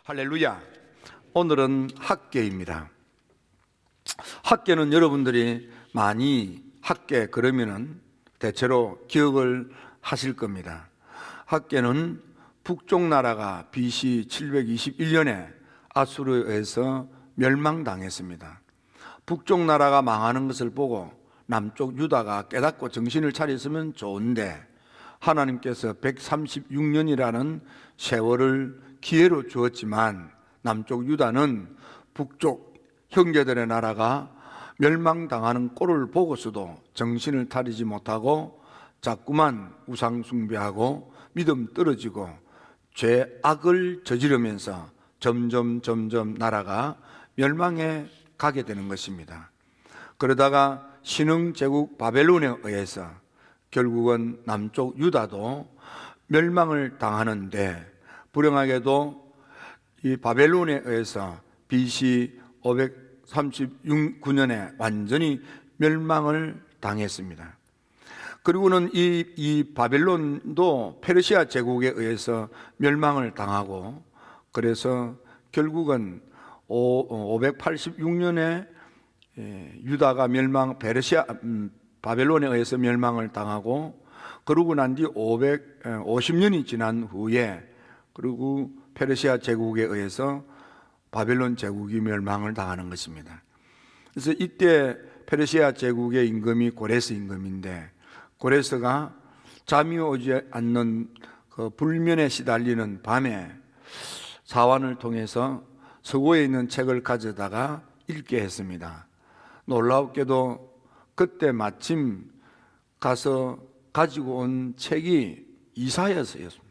할렐루야. 오늘은 학계입니다. 학계는 여러분들이 많이 학계 그러면은 대체로 기억을 하실 겁니다. 학계는 북쪽 나라가 BC 721년에 아수르에 의해서 멸망당했습니다. 북쪽 나라가 망하는 것을 보고 남쪽 유다가 깨닫고 정신을 차렸으면 좋은데 하나님께서 136년이라는 세월을 기회로 주었지만 남쪽 유다는 북쪽 형제들의 나라가 멸망당하는 꼴을 보고서도 정신을 차리지 못하고 자꾸만 우상 숭배하고 믿음 떨어지고 죄악을 저지르면서 점점 나라가 멸망해 가게 되는 것입니다. 그러다가 신흥제국 바벨론에 의해서 결국은 남쪽 유다도 멸망을 당하는데 불행하게도 이 바벨론에 의해서 BC 539년에 완전히 멸망을 당했습니다. 그리고는 이 바벨론도 페르시아 제국에 의해서 멸망을 당하고 그래서 결국은 586년에 유다가 바벨론에 의해서 멸망을 당하고 그러고 난 뒤 550년이 지난 후에 그리고 페르시아 제국에 의해서 바벨론 제국이 멸망을 당하는 것입니다. 그래서 이때 페르시아 제국의 임금이 고레스 임금인데 고레스가 잠이 오지 않는 그 불면에 시달리는 밤에 사환을 통해서 서고에 있는 책을 가져다가 읽게 했습니다. 놀랍게도 그때 마침 가서 가지고 온 책이 이사야서였습니다.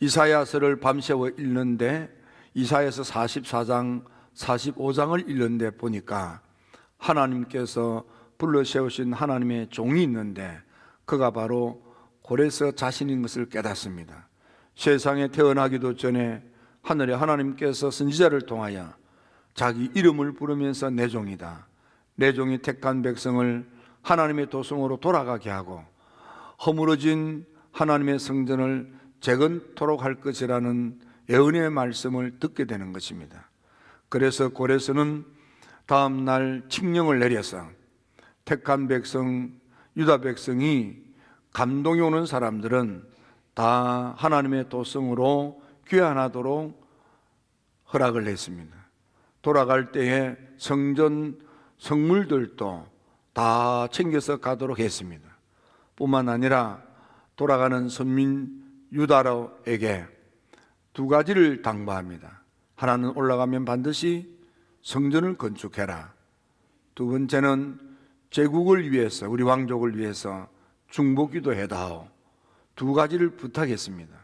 이사야서를 밤새워 읽는데 이사야서 44장, 45장을 읽는데 보니까 하나님께서 불러 세우신 하나님의 종이 있는데 그가 바로 고레스 자신인 것을 깨닫습니다. 세상에 태어나기도 전에 하늘에 하나님께서 선지자를 통하여 자기 이름을 부르면서 내 종이다, 내 종이 택한 백성을 하나님의 도성으로 돌아가게 하고 허물어진 하나님의 성전을 재건토록 할 것이라는 예언의 말씀을 듣게 되는 것입니다. 그래서 고레스는 다음 날 칙령을 내려서 택한 백성 유다 백성이 감동이 오는 사람들은 다 하나님의 도성으로 귀환하도록 허락을 했습니다. 돌아갈 때에 성전 성물들도 다 챙겨서 가도록 했습니다. 뿐만 아니라 돌아가는 선민 유다로에게 두 가지를 당부합니다. 하나는 올라가면 반드시 성전을 건축해라. 두 번째는 제국을 위해서 우리 왕족을 위해서 중보기도 해다오. 두 가지를 부탁했습니다.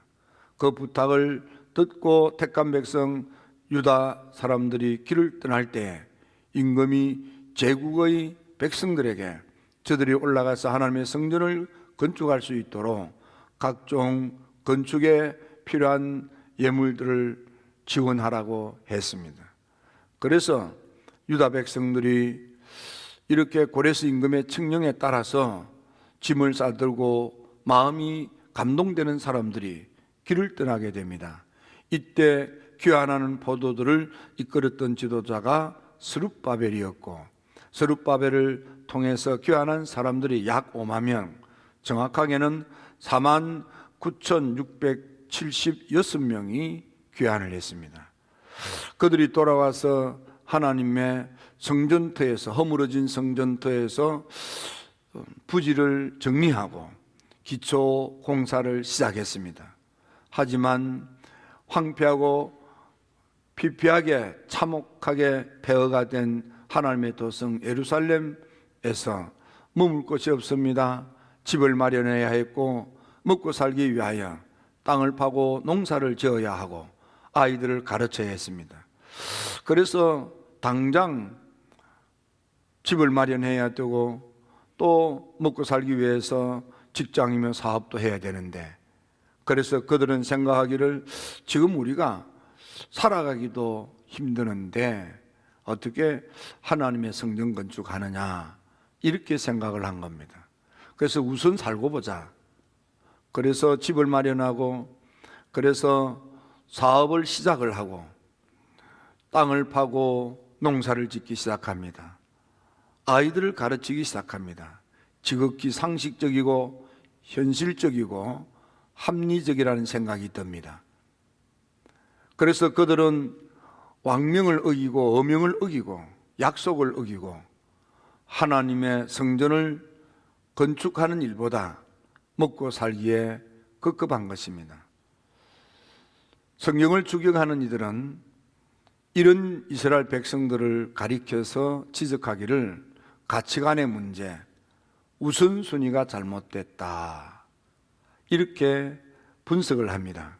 그 부탁을 듣고 택한 백성 유다 사람들이 길을 떠날 때 임금이 제국의 백성들에게 저들이 올라가서 하나님의 성전을 건축할 수 있도록 각종 건축에 필요한 예물들을 지원하라고 했습니다. 그래서 유다 백성들이 이렇게 고레스 임금의 칙령에 따라서 짐을 싸들고 마음이 감동되는 사람들이 길을 떠나게 됩니다. 이때 귀환하는 포도들을 이끌었던 지도자가 스룹바벨이었고 스룹바벨을 통해서 귀환한 사람들이 약 5만 명, 정확하게는 49,676명이 귀환을 했습니다. 그들이 돌아와서 하나님의 성전터에서 허물어진 성전터에서 부지를 정리하고 기초 공사를 시작했습니다. 하지만 황폐하고 피폐하게 참혹하게 폐허가 된 하나님의 도성 예루살렘에서 머물 곳이 없습니다. 집을 마련해야 했고 먹고 살기 위하여 땅을 파고 농사를 지어야 하고 아이들을 가르쳐야 했습니다. 그래서 당장 집을 마련해야 되고 또 먹고 살기 위해서 직장이며 사업도 해야 되는데 그래서 그들은 생각하기를 지금 우리가 살아가기도 힘드는데 어떻게 하나님의 성전 건축하느냐 이렇게 생각을 한 겁니다. 그래서 우선 살고 보자. 그래서 집을 마련하고 그래서 사업을 시작을 하고 땅을 파고 농사를 짓기 시작합니다. 아이들을 가르치기 시작합니다. 지극히 상식적이고 현실적이고 합리적이라는 생각이 듭니다. 그래서 그들은 왕명을 어기고 어명을 어기고 약속을 어기고 하나님의 성전을 건축하는 일보다 먹고 살기에 급급한 것입니다. 성경을 추격하는 이들은 이런 이스라엘 백성들을 가리켜서 지적하기를 가치관의 문제, 우선순위가 잘못됐다, 이렇게 분석을 합니다.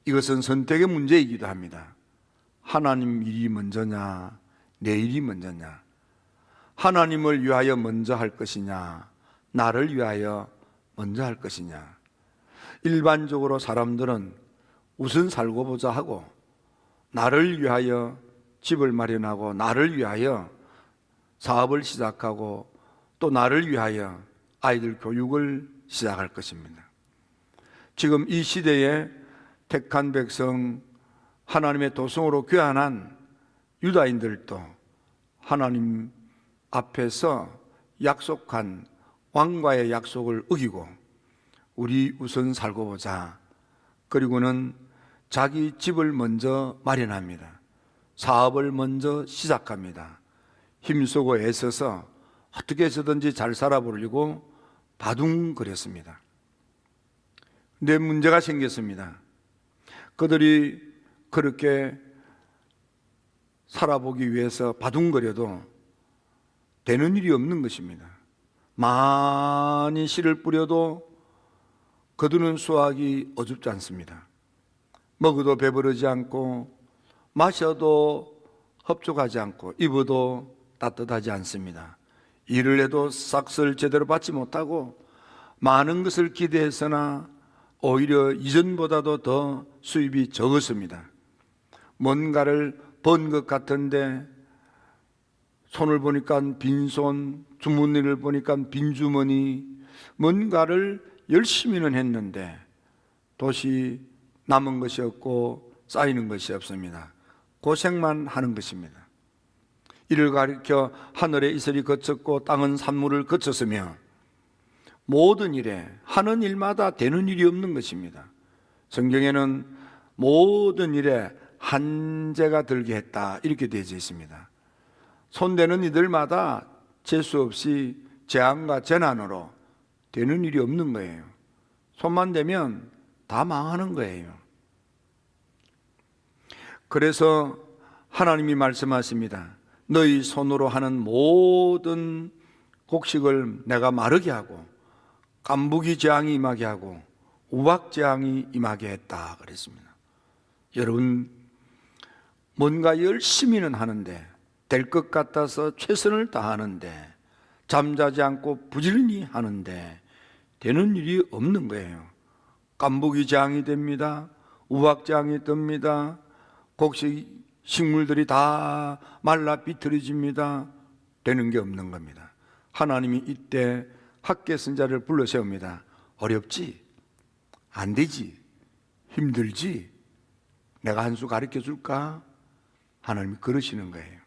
이것은 선택의 문제이기도 합니다. 하나님 일이 먼저냐, 내 일이 먼저냐, 하나님을 위하여 먼저 할 것이냐, 나를 위하여 먼저 할 것이냐. 일반적으로 사람들은 우선 살고 보자 하고 나를 위하여 집을 마련하고 나를 위하여 사업을 시작하고 또 나를 위하여 아이들 교육을 시작할 것입니다. 지금 이 시대에 택한 백성, 하나님의 도성으로 귀환한 유다인들도 하나님 앞에서 약속한 왕과의 약속을 어기고 우리 우선 살고 보자, 그리고는 자기 집을 먼저 마련합니다. 사업을 먼저 시작합니다. 힘쓰고 애써서 어떻게 해서든지 잘 살아보려고 바둥거렸습니다. 근데 문제가 생겼습니다. 그들이 그렇게 살아보기 위해서 바둥거려도 되는 일이 없는 것입니다. 많이 씨를 뿌려도 거두는 수확이 어줍지 않습니다. 먹어도 배부르지 않고 마셔도 흡족하지 않고 입어도 따뜻하지 않습니다. 일을 해도 싹을 제대로 받지 못하고 많은 것을 기대했으나 오히려 이전보다도 더 수입이 적었습니다. 뭔가를 번 것 같은데 손을 보니까 빈손, 주머니를 보니까 빈주머니, 뭔가를 열심히는 했는데 도시 남은 것이 없고 쌓이는 것이 없습니다. 고생만 하는 것입니다. 이를 가리켜 하늘의 이슬이 그쳤고 땅은 산물을 그쳤으며 모든 일에 하는 일마다 되는 일이 없는 것입니다. 성경에는 모든 일에 한재가 들게 했다, 이렇게 되어 있습니다. 손대는 이들마다 재수 없이 재앙과 재난으로 되는 일이 없는 거예요. 손만 대면 다 망하는 거예요. 그래서 하나님이 말씀하십니다. 너희 손으로 하는 모든 곡식을 내가 마르게 하고 깐부기 재앙이 임하게 하고 우박 재앙이 임하게 했다 그랬습니다. 여러분, 뭔가 열심히는 하는데 될 것 같아서 최선을 다하는데 잠자지 않고 부지런히 하는데 되는 일이 없는 거예요. 깐부기 재앙이 됩니다. 우박 재앙이 뜹니다. 곡식 식물들이 다 말라 비틀어집니다. 되는 게 없는 겁니다. 하나님이 이때 학개 선자를 불러 세웁니다. 어렵지? 안 되지? 힘들지? 내가 한 수 가르쳐 줄까? 하나님이 그러시는 거예요.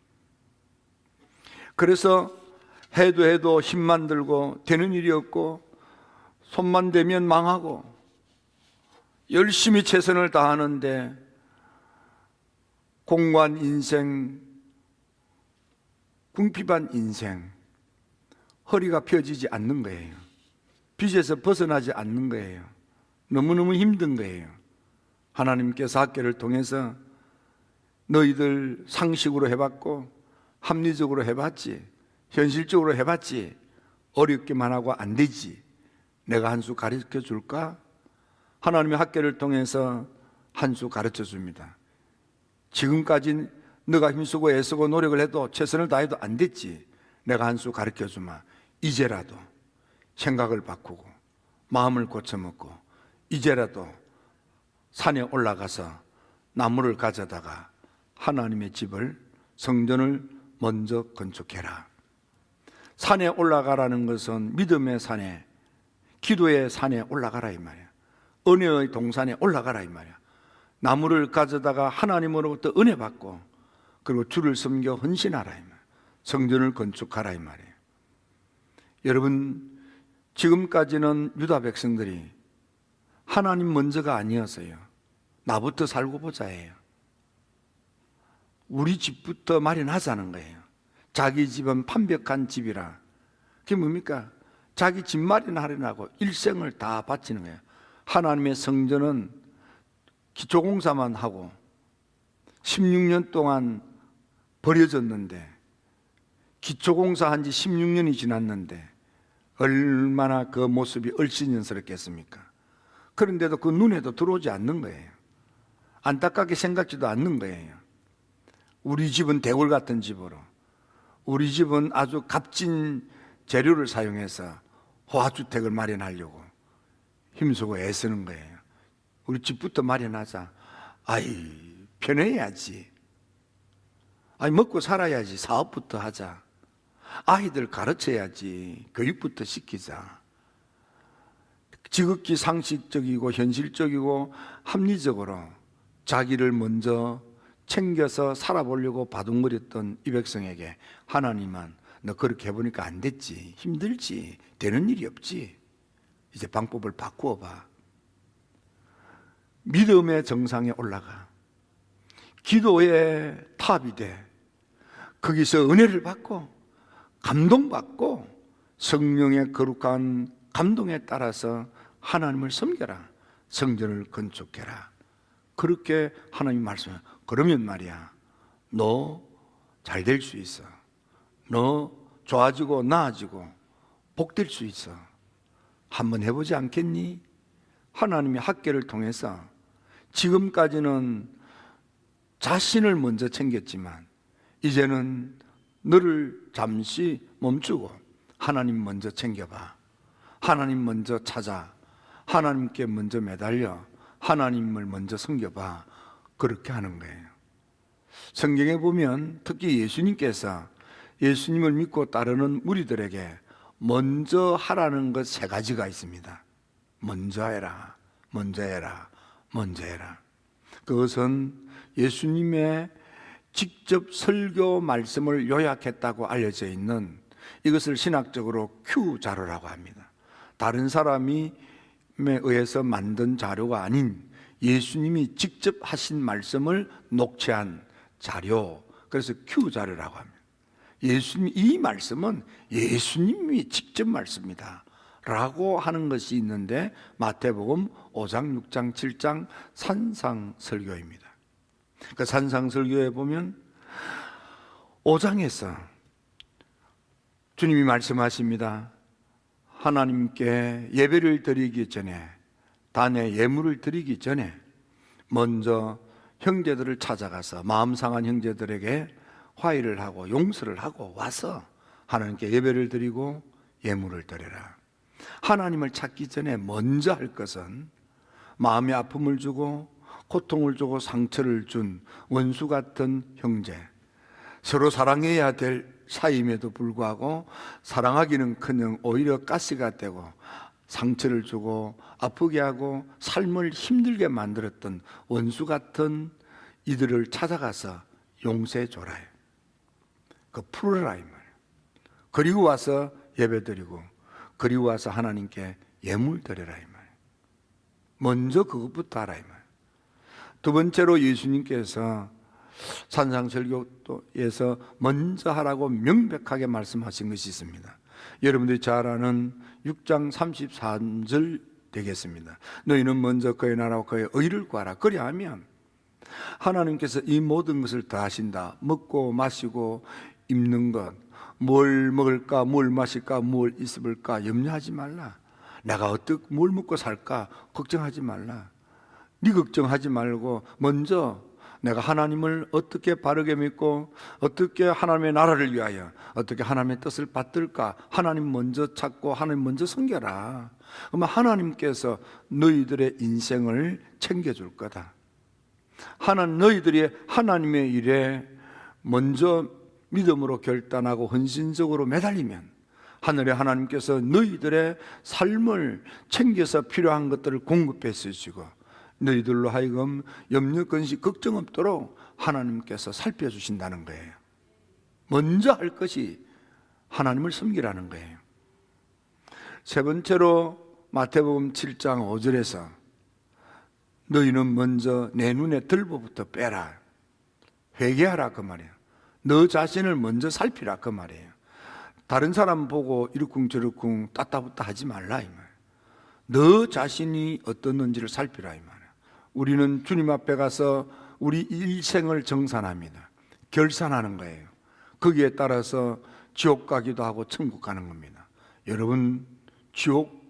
그래서 해도 힘만 들고 되는 일이 없고 손만 대면 망하고 열심히 최선을 다하는데 공고한 인생, 궁핍한 인생, 허리가 펴지지 않는 거예요. 빚에서 벗어나지 않는 거예요. 너무너무 힘든 거예요. 하나님께서 학교를 통해서 너희들 상식으로 해봤고 합리적으로 해봤지, 현실적으로 해봤지, 어렵기만 하고 안 되지, 내가 한 수 가르쳐 줄까? 하나님의 학교를 통해서 한 수 가르쳐 줍니다. 지금까지 너가 힘쓰고 애쓰고 노력을 해도 최선을 다해도 안 됐지, 내가 한 수 가르쳐 주마. 이제라도 생각을 바꾸고 마음을 고쳐먹고 이제라도 산에 올라가서 나무를 가져다가 하나님의 집을, 성전을 먼저 건축해라. 산에 올라가라는 것은 믿음의 산에, 기도의 산에 올라가라 이 말이야. 은혜의 동산에 올라가라 이 말이야. 나무를 가져다가 하나님으로부터 은혜 받고 그리고 주를 섬겨 헌신하라 이 말. 성전을 건축하라 이 말이에요. 여러분, 지금까지는 유다 백성들이 하나님 먼저가 아니었어요. 나부터 살고 보자예요. 우리 집부터 마련하자는 거예요. 자기 집은 판벽한 집이라. 그게 뭡니까? 자기 집 마련하려고 일생을 다 바치는 거예요. 하나님의 성전은 기초공사만 하고 16년 동안 버려졌는데, 기초공사한 지 16년이 지났는데 얼마나 그 모습이 얼씬연스럽겠습니까? 그런데도 그 눈에도 들어오지 않는 거예요. 안타깝게 생각지도 않는 거예요. 우리 집은 대궐 같은 집으로, 우리 집은 아주 값진 재료를 사용해서 호화주택을 마련하려고 힘쓰고 애쓰는 거예요. 우리 집부터 마련하자. 아이, 편해야지. 아이, 먹고 살아야지. 사업부터 하자. 아이들 가르쳐야지. 교육부터 시키자. 지극히 상식적이고 현실적이고 합리적으로 자기를 먼저 챙겨서 살아보려고 바둥거렸던 이 백성에게 하나님은 너 그렇게 해보니까 안 됐지, 힘들지, 되는 일이 없지, 이제 방법을 바꾸어 봐. 믿음의 정상에 올라가 기도의 탑이 돼 거기서 은혜를 받고 감동받고 성령의 거룩한 감동에 따라서 하나님을 섬겨라. 성전을 건축해라. 그렇게 하나님이 말씀해요. 그러면 말이야, 너 잘 될 수 있어. 너 좋아지고 나아지고 복될 수 있어. 한번 해보지 않겠니? 하나님이 학계를 통해서 지금까지는 자신을 먼저 챙겼지만 이제는 너를 잠시 멈추고 하나님 먼저 챙겨봐. 하나님 먼저 찾아. 하나님께 먼저 매달려 하나님을 먼저 섬겨봐. 그렇게 하는 거예요. 성경에 보면 특히 예수님께서 예수님을 믿고 따르는 무리들에게 먼저 하라는 것 세 가지가 있습니다. 먼저 해라, 먼저 해라, 먼저 해라. 그것은 예수님의 직접 설교 말씀을 요약했다고 알려져 있는, 이것을 신학적으로 Q 자료라고 합니다. 다른 사람이 의해서 만든 자료가 아닌 예수님이 직접 하신 말씀을 녹취한 자료, 그래서 Q 자료라고 합니다. 예수님, 이 말씀은 예수님이 직접 말씀이다 라고 하는 것이 있는데, 마태복음 5장, 6장, 7장 산상설교입니다. 그 산상설교에 보면 5장에서 주님이 말씀하십니다. 하나님께 예배를 드리기 전에, 단에 예물을 드리기 전에 먼저 형제들을 찾아가서 마음 상한 형제들에게 화해를 하고 용서를 하고 와서 하나님께 예배를 드리고 예물을 드려라. 하나님을 찾기 전에 먼저 할 것은 마음의 아픔을 주고 고통을 주고 상처를 준 원수 같은 형제, 서로 사랑해야 될 사이임에도 불구하고 사랑하기는커녕 오히려 가시가 되고 상처를 주고 아프게 하고 삶을 힘들게 만들었던 원수 같은 이들을 찾아가서 용서해 줘라. 그 풀어라 이 말이에요. 그리고 와서 예배드리고 그리고 와서 하나님께 예물 드려라 이 말이에요. 먼저 그것부터 하라 이 말이에요. 두 번째로 예수님께서 산상설교에서 먼저 하라고 명백하게 말씀하신 것이 있습니다. 여러분들이 잘 아는 6장 33절 되겠습니다. 너희는 먼저 그의 나라와 그의 의를 구하라. 그리하면 하나님께서 이 모든 것을 다 하신다. 먹고 마시고 입는 것, 뭘 먹을까, 뭘 마실까, 뭘 입을까 염려하지 말라. 내가 어떻게 뭘 먹고 살까 걱정하지 말라. 네 걱정하지 말고 먼저 내가 하나님을 어떻게 바르게 믿고 어떻게 하나님의 나라를 위하여 어떻게 하나님의 뜻을 받들까, 하나님 먼저 찾고 하나님 먼저 섬겨라. 그러면 하나님께서 너희들의 인생을 챙겨줄 거다. 너희들이 하나님의 일에 먼저 믿음으로 결단하고 헌신적으로 매달리면 하늘의 하나님께서 너희들의 삶을 챙겨서 필요한 것들을 공급해 주시고 너희들로 하여금 염려, 근심, 걱정 없도록 하나님께서 살펴주신다는 거예요. 먼저 할 것이 하나님을 섬기라는 거예요. 세 번째로 마태복음 7장 5절에서 너희는 먼저 내 눈에 들보부터 빼라, 회개하라 그 말이에요. 너 자신을 먼저 살피라 그 말이에요. 다른 사람 보고 이러쿵저러쿵 따따붙다 하지 말라 이 말이에요. 너 자신이 어떻는지를 살피라 이 말이에요. 우리는 주님 앞에 가서 우리 일생을 정산합니다. 결산하는 거예요. 거기에 따라서 지옥 가기도 하고 천국 가는 겁니다. 여러분, 지옥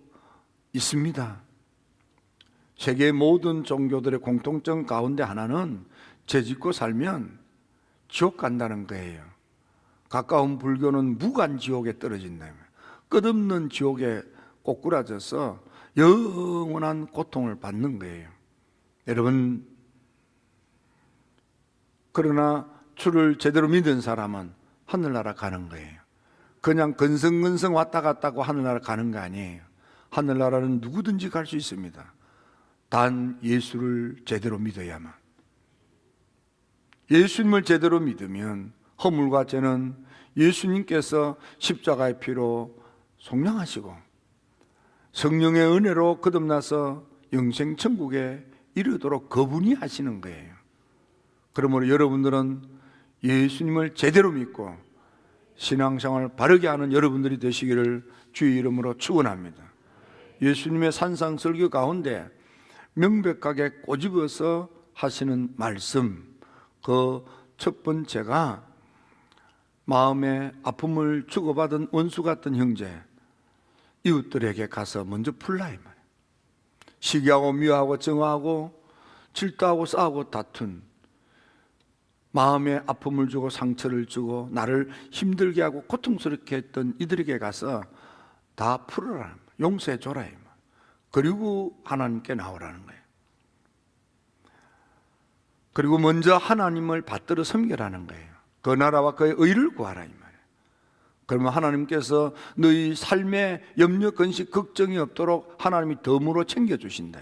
있습니다. 세계 모든 종교들의 공통점 가운데 하나는 죄 짓고 살면 지옥 간다는 거예요. 가까운 불교는 무간지옥에 떨어진다면, 끝없는 지옥에 꼬꾸라져서 영원한 고통을 받는 거예요. 여러분, 그러나 주를 제대로 믿은 사람은 하늘나라 가는 거예요. 그냥 건성건성 왔다 갔다 하고 하늘나라 가는 거 아니에요. 하늘나라는 누구든지 갈 수 있습니다. 단 예수를 제대로 믿어야만. 예수님을 제대로 믿으면 허물과 죄는 예수님께서 십자가의 피로 속량하시고 성령의 은혜로 거듭나서 영생 천국에 이르도록 그분이 하시는 거예요. 그러므로 여러분들은 예수님을 제대로 믿고 신앙생활을 바르게 하는 여러분들이 되시기를 주의 이름으로 축원합니다. 예수님의 산상설교 가운데 명백하게 꼬집어서 하시는 말씀, 그 첫 번째가 마음에 아픔을 주고받은 원수 같은 형제, 이웃들에게 가서 먼저 풀라 이 말이에요. 시기하고 미워하고 정하고 질투하고 싸우고 다툰, 마음에 아픔을 주고 상처를 주고 나를 힘들게 하고 고통스럽게 했던 이들에게 가서 다 풀어라, 용서해 줘라 이 말. 그리고 하나님께 나오라는 거예요. 그리고 먼저 하나님을 받들어 섬기라는 거예요. 그 나라와 그의 의를 구하라 이 말이에요. 그러면 하나님께서 너희 삶에 염려, 근심, 걱정이 없도록 하나님이 덤으로 챙겨주신다.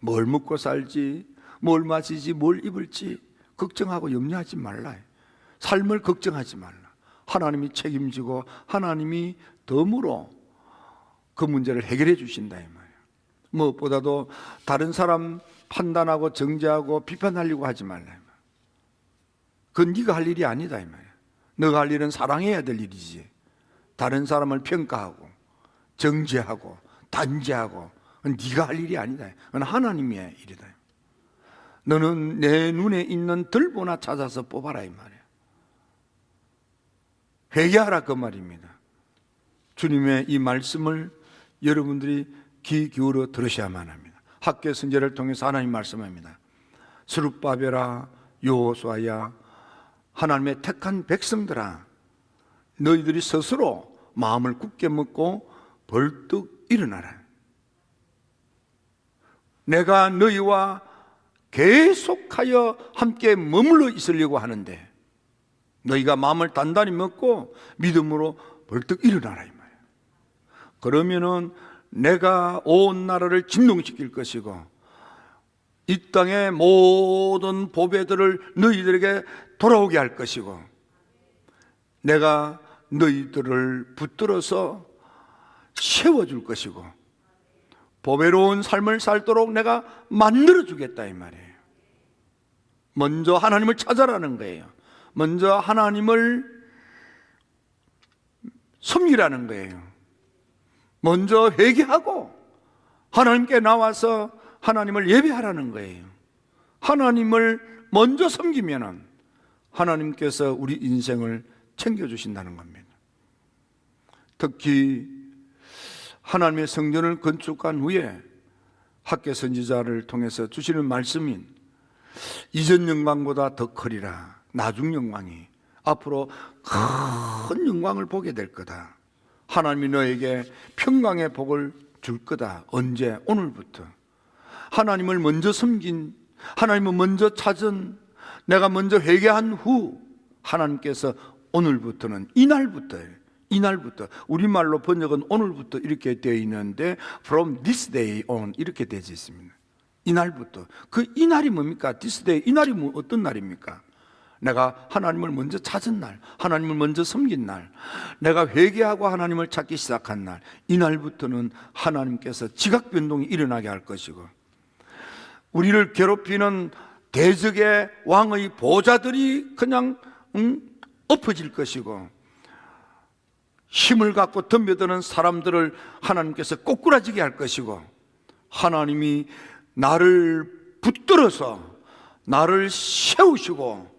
뭘 먹고 살지, 뭘 마시지, 뭘 입을지 걱정하고 염려하지 말라. 삶을 걱정하지 말라. 하나님이 책임지고 하나님이 덤으로 그 문제를 해결해 주신다 이 말이에요. 무엇보다도 다른 사람 판단하고 정죄하고 비판하려고 하지 말라 이 말이에요. 그건 네가 할 일이 아니다 이 말이에요. 너가 할 일은 사랑해야 될 일이지. 다른 사람을 평가하고 정죄하고 단죄하고 그건 네가 할 일이 아니다. 그건 하나님의 일이다. 너는 내 눈에 있는 들보나 찾아서 뽑아라 이 말이에요. 회개하라 그 말입니다. 주님의 이 말씀을 여러분들이 귀 기울여 들으셔야만 합니다. 학교 선제를 통해서 하나님 말씀합니다. 스룹바벨아, 여호수아야, 하나님의 택한 백성들아, 너희들이 스스로 마음을 굳게 먹고 벌떡 일어나라. 내가 너희와 계속하여 함께 머물러 있으려고 하는데 너희가 마음을 단단히 먹고 믿음으로 벌떡 일어나라 이 말이에요. 그러면은 내가 온 나라를 진동시킬 것이고 이 땅의 모든 보배들을 너희들에게 돌아오게 할 것이고 내가 너희들을 붙들어서 세워줄 것이고 보배로운 삶을 살도록 내가 만들어주겠다 이 말이에요. 먼저 하나님을 찾아라는 거예요. 먼저 하나님을 섬기라는 거예요. 먼저 회개하고 하나님께 나와서 하나님을 예배하라는 거예요. 하나님을 먼저 섬기면은 하나님께서 우리 인생을 챙겨주신다는 겁니다. 특히 하나님의 성전을 건축한 후에 학개 선지자를 통해서 주시는 말씀인 이전 영광보다 더 크리라. 나중 영광이 앞으로 큰 영광을 보게 될 거다. 하나님이 너에게 평강의 복을 줄 거다. 언제? 오늘부터. 하나님을 먼저 섬긴, 하나님을 먼저 찾은, 내가 먼저 회개한 후 하나님께서 오늘부터는 이날부터 우리말로 번역은 오늘부터 이렇게 되어 있는데 from this day on 이렇게 되어 있습니다. 이날부터. 그 이날이 뭡니까? 디스데이. 이날이 어떤 날입니까? 내가 하나님을 먼저 찾은 날, 하나님을 먼저 섬긴 날, 내가 회개하고 하나님을 찾기 시작한 날, 이날부터는 하나님께서 지각 변동이 일어나게 할 것이고, 우리를 괴롭히는 대적의 왕의 보좌들이 그냥 엎어질 것이고, 힘을 갖고 덤벼드는 사람들을 하나님께서 꼬꾸라지게 할 것이고, 하나님이 나를 붙들어서 나를 세우시고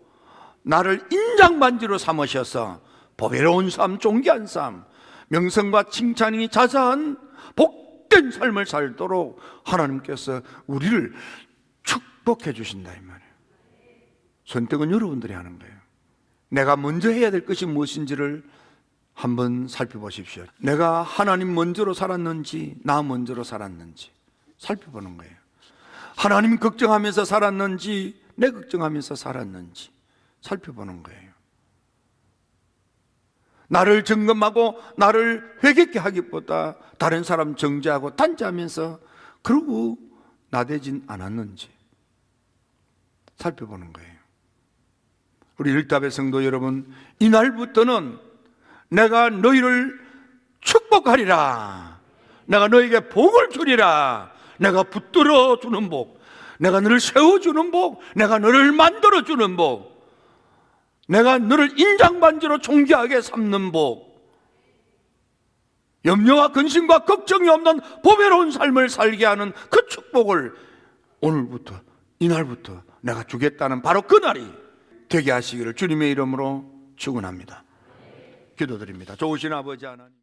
나를 인장반지로 삼으셔서 보배로운 삶, 존귀한 삶, 명성과 칭찬이 자자한 복된 삶을 살도록 하나님께서 우리를 축복해 주신다 이 말이에요. 선택은 여러분들이 하는 거예요. 내가 먼저 해야 될 것이 무엇인지를 한번 살펴보십시오. 내가 하나님 먼저로 살았는지 나 먼저로 살았는지 살펴보는 거예요. 하나님 걱정하면서 살았는지 내 걱정하면서 살았는지 살펴보는 거예요. 나를 점검하고 나를 회개케 하기보다 다른 사람 정죄하고 단죄하면서 그러고 나대진 않았는지 살펴보는 거예요. 우리 일답의 성도 여러분, 이날부터는 내가 너희를 축복하리라, 내가 너에게 복을 주리라, 내가 붙들어 주는 복, 내가 너를 세워주는 복, 내가 너를 만들어주는 복, 내가 너를 인장반지로 존귀하게 삼는 복, 염려와 근심과 걱정이 없는 보배로운 삶을 살게 하는 그 축복을 오늘부터, 이날부터 내가 주겠다는 바로 그 날이 되게 하시기를 주님의 이름으로 축원합니다. 기도드립니다. 좋으신 아버지 하나님,